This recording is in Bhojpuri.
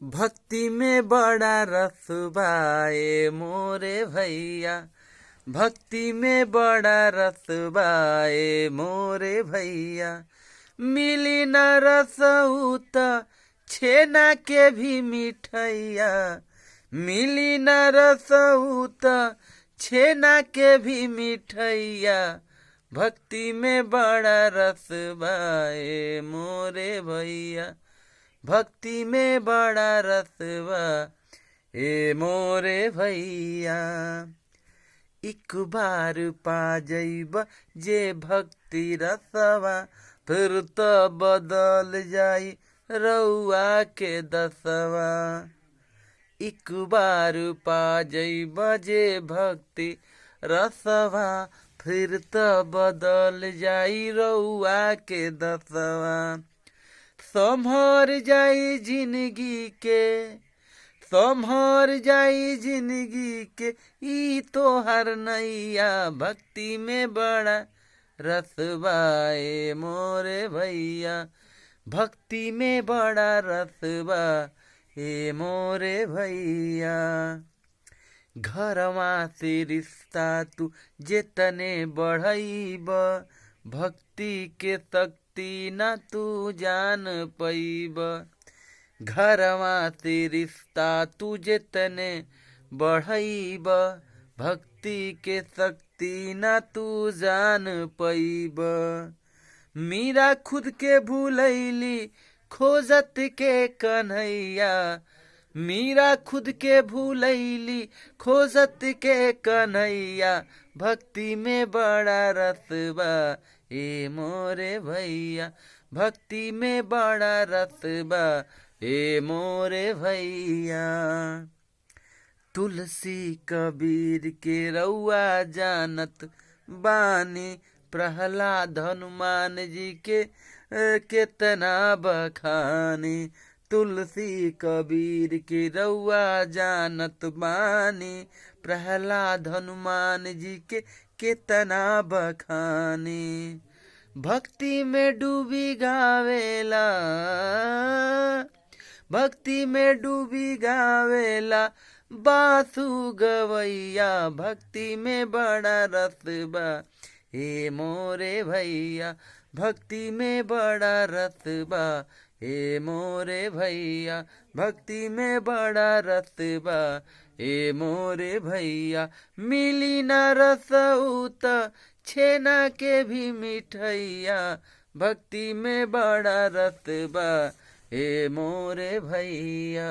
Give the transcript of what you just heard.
भक्ति में बड़ा रस बा ए मोरे भैया। भक्ति में बड़ा रस बा ए मोरे भैया। मिली न रसऊ त छेना के भी मिठैया। मिली न रसऊ त छेना के भी मिठैया। भक्ति में बड़ा रस बा ए मोरे भैया। भक्ति में बड़ा रस बा ए मोरे भैया। एक बार पा जइब जे भक्ति रसवा, फिर तो बदल जाई रउआ के दसवा। एक बार पा जइब जे भक्ति रसवा, फिर तो बदल जाई रउआ के दसवा। संभर जाई जिंदगी के, संभर जाई जिंदगी के ई तोहर नैया। भक्ति में बड़ा रस बा ए मोरे भैया। भक्ति में बड़ा रस बा ए मोरे भैया। घरवा से रिश्ता तू जेतने बढ़ाइब, भक्ति के शक्ति न तू जान पैब। घरवा से रिश्ता तू जेतने बढ़ाइब, भक्ति के शक्ति न तू जान पैब। मीरा खुद के भूलैली खोजत के कन्हैया। मीरा खुद के भूलैली खोजत के कन्हैया। भक्ति में बड़ा रस बा ए मोरे भैया। भक्ति में बड़ा रस बा ए मोरे भैया। तुलसी कबीर के रउआ जानत बानी, प्रहलाद हनुमान जी के केतना बखानी। तुलसी कबीर के रउआ जानत बानी, प्रहलाद हनुमान जी के केतना बखानी। भक्ति में डूबी गावेला, भक्ति में डूबी गावेला बासु गवैया। भक्ति में बड़ा रस बा ए मोरे भैया। भक्ति में बड़ा रस बा ए मोरे भैया। भक्ति में बड़ा रस बा ए मोरे भैया। मिली न रसऊ त छेना के भी मिठैया। भक्ति में बड़ा रस बा ए मोरे भैया।